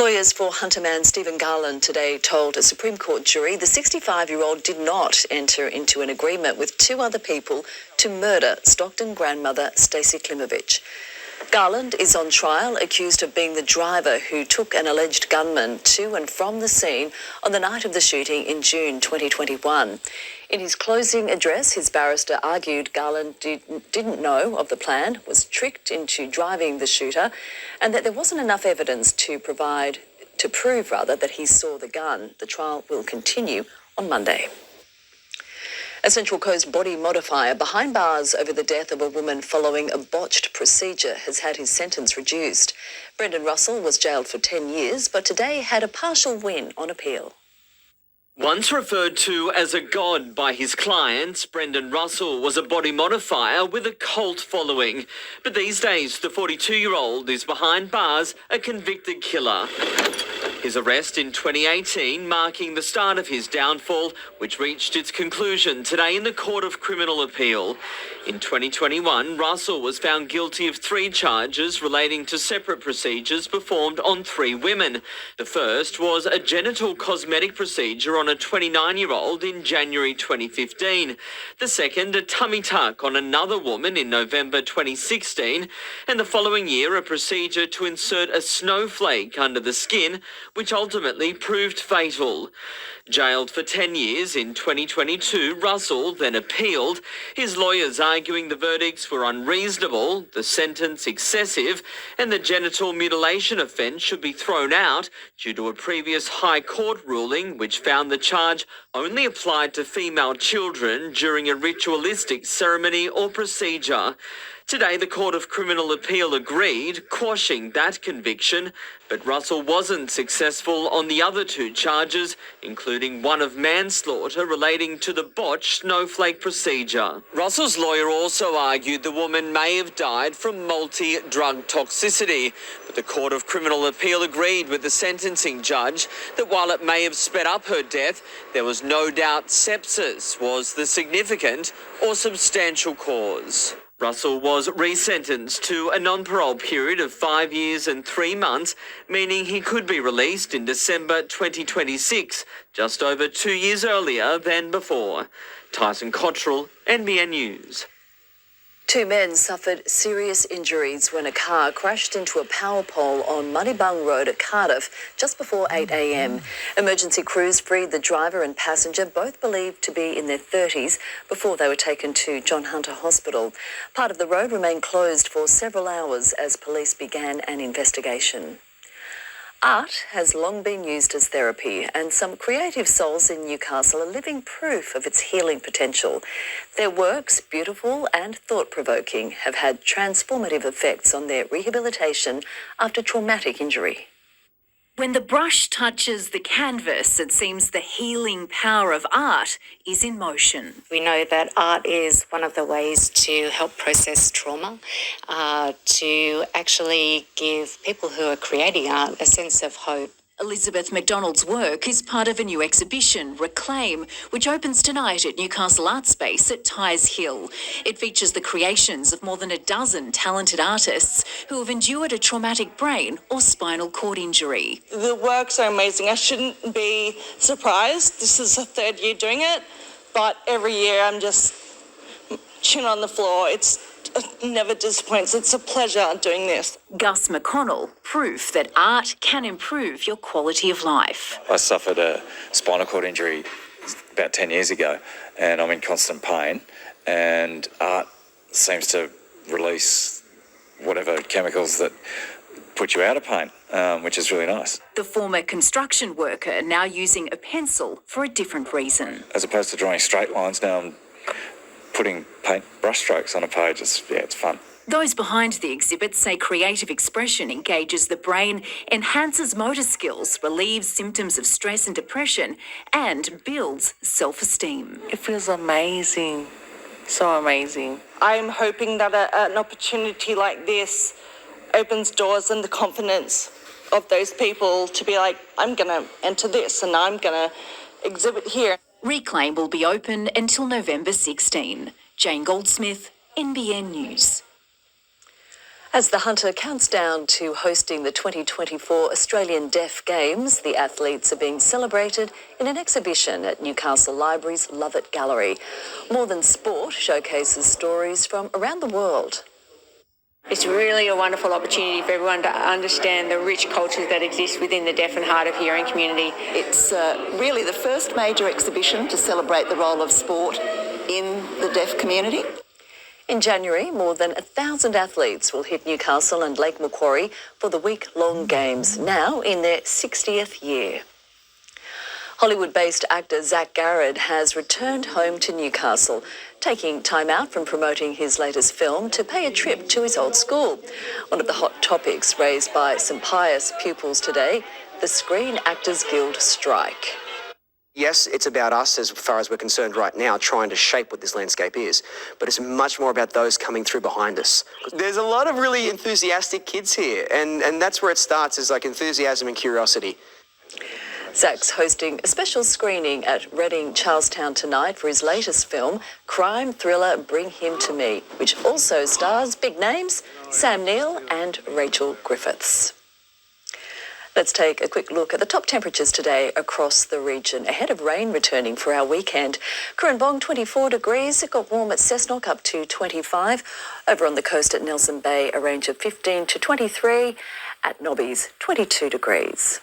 Lawyers for Hunter man Stephen Garland today told a Supreme Court jury the 65-year-old did not enter into an agreement with two other people to murder Stockton grandmother Stacey Klimovich. Garland is on trial, accused of being the driver who took an alleged gunman to and from the scene on the night of the shooting in June 2021. In his closing address, his barrister argued Garland didn't know of the plan, was tricked into driving the shooter, and that there wasn't enough evidence to prove that he saw the gun. The trial will continue on Monday. A Central Coast body modifier behind bars over the death of a woman following a botched procedure has had his sentence reduced. Brendan Russell was jailed for 10 years, but today had a partial win on appeal. Once referred to as a god by his clients, Brendan Russell was a body modifier with a cult following. But these days, the 42-year-old is behind bars, a convicted killer. His arrest in 2018 marking the start of his downfall, which reached its conclusion today in the Court of Criminal Appeal. In 2021, Russell was found guilty of 3 charges relating to separate procedures performed on 3 women. The first was a genital cosmetic procedure on a 29-year-old in January 2015. The second, a tummy tuck on another woman in November 2016. And the following year, a procedure to insert a snowflake under the skin, which ultimately proved fatal. Jailed for 10 years in 2022, Russell then appealed, his lawyers arguing the verdicts were unreasonable, the sentence excessive, and the genital mutilation offence should be thrown out due to a previous High Court ruling which found the charge only applied to female children during a ritualistic ceremony or procedure. Today, the Court of Criminal Appeal agreed, quashing that conviction, but Russell wasn't successful on the other 2 charges, including one of manslaughter relating to the botched snowflake procedure. Russell's lawyer also argued the woman may have died from multi-drug toxicity, but the Court of Criminal Appeal agreed with the sentencing judge that while it may have sped up her death, there was no doubt sepsis was the significant or substantial cause. Russell was resentenced to a non-parole period of 5 years and 3 months, meaning he could be released in December 2026, just over 2 years earlier than before. Tyson Cottrell, NBN News. 2 men suffered serious injuries when a car crashed into a power pole on Munnibung Road at Cardiff just before 8 a.m. Emergency crews freed the driver and passenger, both believed to be in their 30s, before they were taken to John Hunter Hospital. Part of the road remained closed for several hours as police began an investigation. Art has long been used as therapy, and some creative souls in Newcastle are living proof of its healing potential. Their works, beautiful and thought-provoking, have had transformative effects on their rehabilitation after traumatic injury. When the brush touches the canvas, it seems the healing power of art is in motion. We know that art is one of the ways to help process trauma, to actually give people who are creating art a sense of hope. Elizabeth McDonald's work is part of a new exhibition, Reclaim, which opens tonight at Newcastle Art Space at Tyes Hill. It features the creations of more than a dozen talented artists who have endured a traumatic brain or spinal cord injury. The works are amazing. I shouldn't be surprised. This is the 3rd year doing it, but every year I'm just chin on the floor. It never disappoints. It's a pleasure doing this. Gus McConnell, proof that art can improve your quality of life. I suffered a spinal cord injury about 10 years ago, and I'm in constant pain, and art seems to release whatever chemicals that put you out of pain, which is really nice. The former construction worker now using a pencil for a different reason. As opposed to drawing straight lines, now I'm putting paint brush strokes on a page. It's fun. Those behind the exhibit say creative expression engages the brain, enhances motor skills, relieves symptoms of stress and depression, and builds self-esteem. It feels amazing, so amazing. I'm hoping that an opportunity like this opens doors and the confidence of those people to be like, I'm going to enter this and I'm going to exhibit here. Reclaim will be open until November 16. Jane Goldsmith, NBN News. As the Hunter counts down to hosting the 2024 Australian Deaf Games, the athletes are being celebrated in an exhibition at Newcastle Library's Love It Gallery. More Than Sport showcases stories from around the world. It's really a wonderful opportunity for everyone to understand the rich cultures that exist within the deaf and hard of hearing community. It's really the first major exhibition to celebrate the role of sport in the deaf community. In January, more than 1,000 athletes will hit Newcastle and Lake Macquarie for the week-long games, now in their 60th year. Hollywood-based actor Zach Garrett has returned home to Newcastle, taking time out from promoting his latest film to pay a trip to his old school. One of the hot topics raised by some pious pupils today, the Screen Actors Guild strike. Yes, it's about us as far as we're concerned right now, trying to shape what this landscape is, but it's much more about those coming through behind us. There's a lot of really enthusiastic kids here, and that's where it starts, is like enthusiasm and curiosity. Zach's hosting a special screening at Reading Charlestown tonight for his latest film, crime thriller Bring Him to Me, which also stars big names Sam Neill and Rachel Griffiths. Let's take a quick look at the top temperatures today across the region, ahead of rain returning for our weekend. Currumbong 24 degrees, it got warm at Cessnock up to 25. Over on the coast at Nelson Bay, a range of 15 to 23. At Nobby's, 22 degrees.